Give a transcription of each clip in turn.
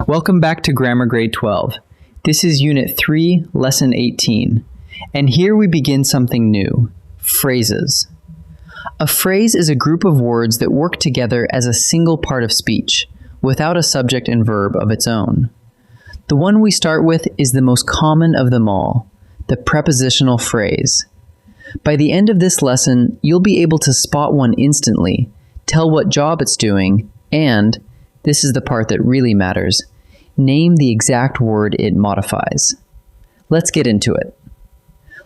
Welcome back to Grammar Grade 12. This is Unit 3, Lesson 18. And here we begin something new, phrases. A phrase is a group of words that work together as a single part of speech, without a subject and verb of its own. The one we start with is the most common of them all, the prepositional phrase. By the end of this lesson, you'll be able to spot one instantly, tell what job it's doing, and, this is the part that really matters, name the exact word it modifies. Let's get into it.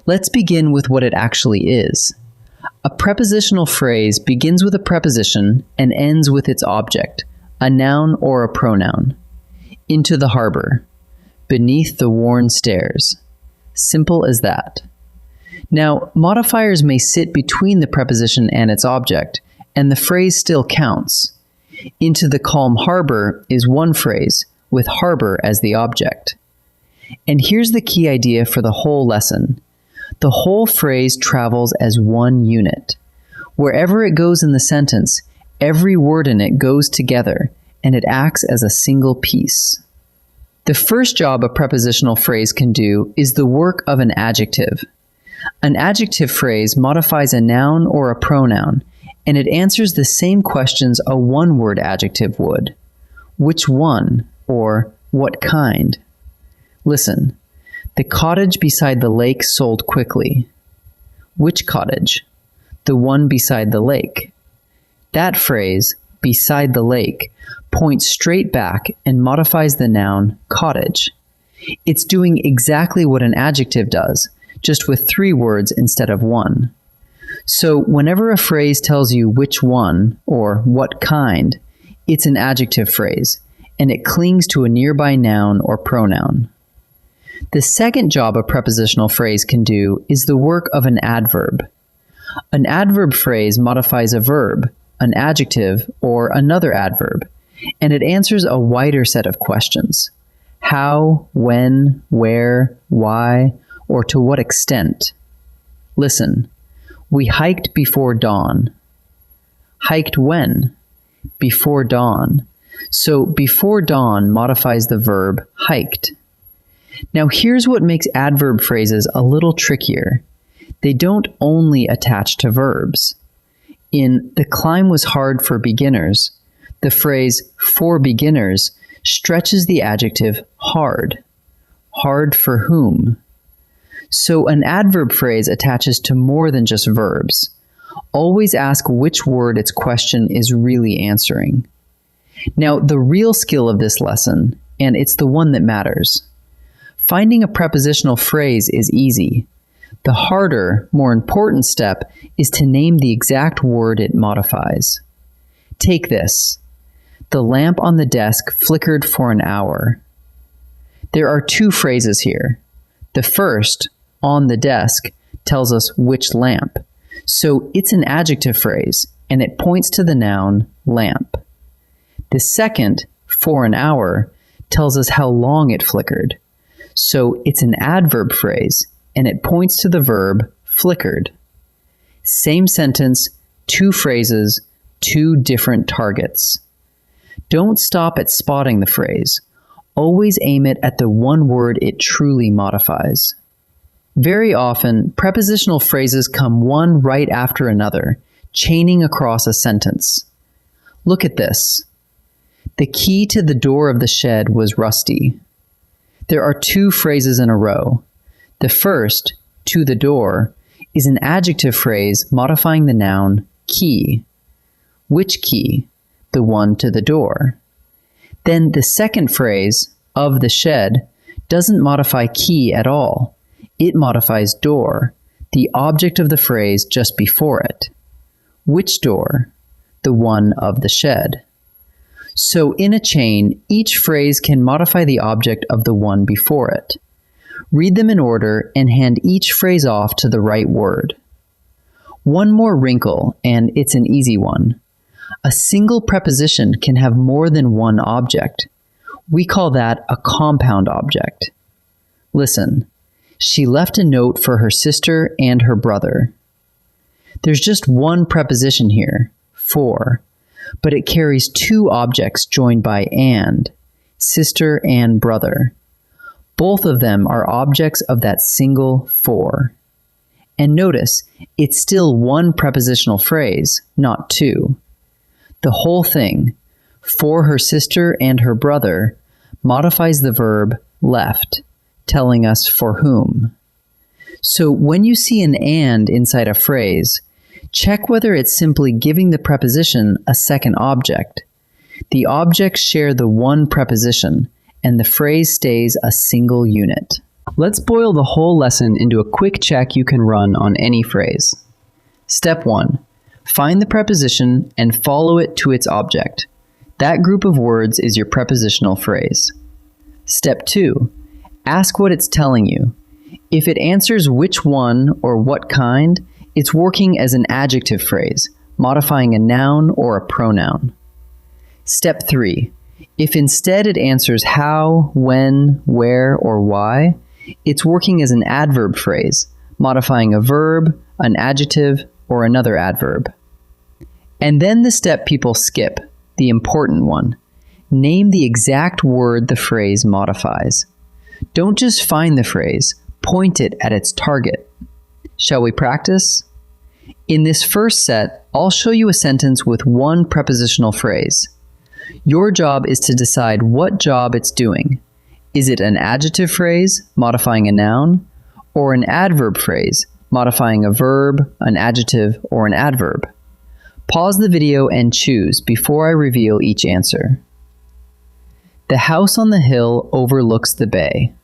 Let's begin with what it actually is. A prepositional phrase begins with a preposition and ends with its object, a noun or a pronoun. Into the harbor. Beneath the worn stairs. Simple as that. Now, modifiers may sit between the preposition and its object, and the phrase still counts. Into the calm harbor is one phrase, with harbor as the object. And here's the key idea for the whole lesson. The whole phrase travels as one unit. Wherever it goes in the sentence, every word in it goes together, and it acts as a single piece. The first job a prepositional phrase can do is the work of an adjective. An adjective phrase modifies a noun or a pronoun, and it answers the same questions a one-word adjective would. Which one, or what kind? Listen, the cottage beside the lake sold quickly. Which cottage? The one beside the lake. That phrase, beside the lake, points straight back and modifies the noun cottage. It's doing exactly what an adjective does, just with 3 words instead of 1. So whenever a phrase tells you which one, or what kind, it's an adjective phrase, and it clings to a nearby noun or pronoun. The second job a prepositional phrase can do is the work of an adverb. An adverb phrase modifies a verb, an adjective, or another adverb, and it answers a wider set of questions. How, when, where, why, or to what extent. Listen, we hiked before dawn. Hiked when? Before dawn. So before dawn modifies the verb hiked. Now here's what makes adverb phrases a little trickier. They don't only attach to verbs. In "the climb was hard for beginners," the phrase "for beginners" stretches the adjective hard. Hard for whom? So an adverb phrase attaches to more than just verbs. Always ask which word its question is really answering. Now, the real skill of this lesson, and it's the one that matters. Finding a prepositional phrase is easy. The harder, more important step is to name the exact word it modifies. Take this. The lamp on the desk flickered for an hour. There are 2 phrases here. The first, on the desk, tells us which lamp. So it's an adjective phrase, and it points to the noun lamp. The second, for an hour, tells us how long it flickered. So it's an adverb phrase, and it points to the verb flickered. Same sentence, 2 phrases, 2 different targets. Don't stop at spotting the phrase. Always aim it at the one word it truly modifies. Very often, prepositional phrases come one right after another, chaining across a sentence. Look at this. The key to the door of the shed was rusty. There are 2 phrases in a row. The first, to the door, is an adjective phrase modifying the noun key. Which key? The one to the door. Then the second phrase, of the shed, doesn't modify key at all. It modifies door, the object of the phrase just before it. Which door? The one of the shed. So in a chain, each phrase can modify the object of the one before it. Read them in order and hand each phrase off to the right word. One more wrinkle, and it's an easy one. A single preposition can have more than one object. We call that a compound object. Listen. She left a note for her sister and her brother. There's just one preposition here, for, but it carries 2 objects joined by and. sister, and brother. Both of them are objects of that single for. And notice, it's still one prepositional phrase, not two. The whole thing, for her sister and her brother, modifies the verb left, telling us for whom. So when you see an and inside a phrase, check whether it's simply giving the preposition a second object. The objects share the one preposition, and the phrase stays a single unit. Let's boil the whole lesson into a quick check you can run on any phrase. Step 1. Find the preposition and follow it to its object. That group of words is your prepositional phrase. Step 2. Ask what it's telling you. If it answers which one or what kind, it's working as an adjective phrase, modifying a noun or a pronoun. Step 3. If instead it answers how, when, where, or why, it's working as an adverb phrase, modifying a verb, an adjective, or another adverb. And then the step people skip, the important one. Name the exact word the phrase modifies. Don't just find the phrase, point it at its target. Shall we practice? In this first set, I'll show you a sentence with one prepositional phrase. Your job is to decide what job it's doing. Is it an adjective phrase, modifying a noun, or an adverb phrase, modifying a verb, an adjective, or an adverb? Pause the video and choose before I reveal each answer. The house on the hill overlooks the bay.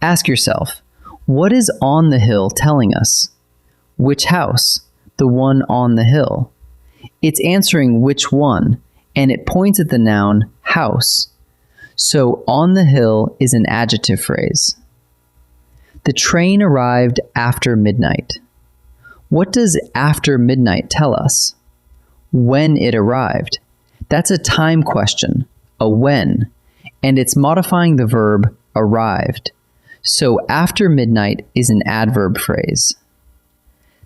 Ask yourself, what is on the hill telling us? Which house? The one on the hill. It's answering which one, and it points at the noun house. So on the hill is an adjective phrase. The train arrived after midnight. What does after midnight tell us? When it arrived. That's a time question, a when, and it's modifying the verb arrived. So after midnight is an adverb phrase.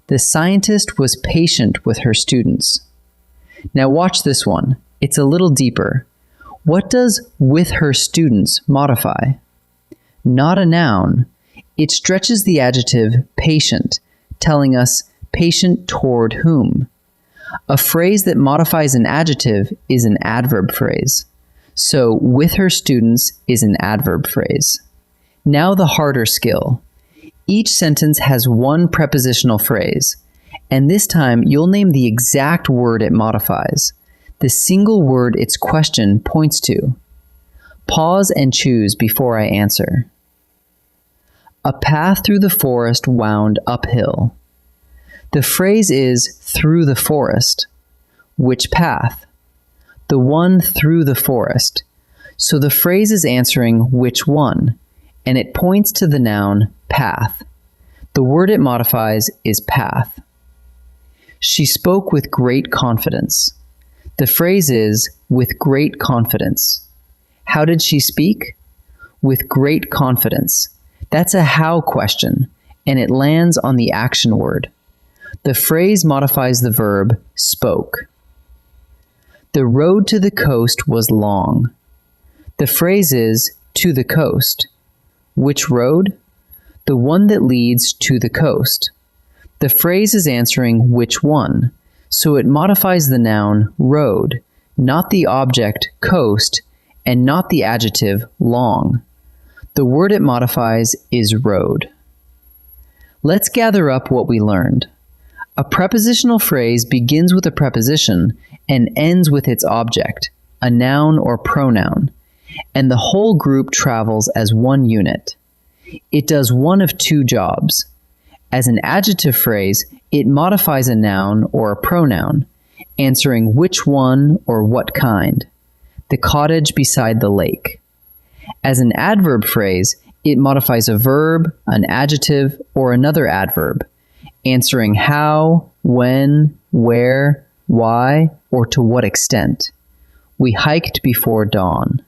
The scientist was patient with her students. Now watch this one. It's a little deeper. What does with her students modify? Not a noun. It stretches the adjective patient, telling us patient toward whom. A phrase that modifies an adjective is an adverb phrase. So with her students is an adverb phrase. Now the harder skill. Each sentence has one prepositional phrase, and this time you'll name the exact word it modifies, the single word its question points to. Pause and choose before I answer. A path through the forest wound uphill. The phrase is through the forest. Which path? The one through the forest. So the phrase is answering which one, and it points to the noun path. The word it modifies is path. She spoke with great confidence. The phrase is with great confidence. How did she speak? With great confidence. That's a how question, and it lands on the action word. The phrase modifies the verb spoke. The road to the coast was long. The phrase is to the coast. Which road? The one that leads to the coast. The phrase is answering which one, so it modifies the noun road, not the object coast, and not the adjective long. The word it modifies is road. Let's gather up what we learned. A prepositional phrase begins with a preposition and ends with its object, a noun or pronoun, and the whole group travels as one unit. It does one of two jobs. As an adjective phrase, it modifies a noun or a pronoun, answering which one or what kind. The cottage beside the lake. As an adverb phrase, it modifies a verb, an adjective, or another adverb, answering how, when, where, why, or to what extent. We hiked before dawn.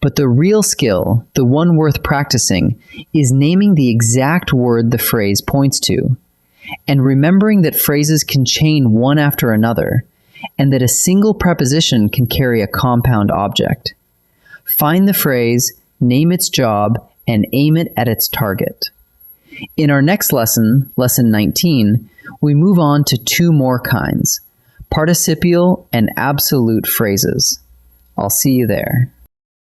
But the real skill, the one worth practicing, is naming the exact word the phrase points to, and remembering that phrases can chain one after another, and that a single preposition can carry a compound object. Find the phrase, name its job, and aim it at its target. In our next lesson, lesson 19, we move on to two more kinds, participial and absolute phrases. I'll see you there.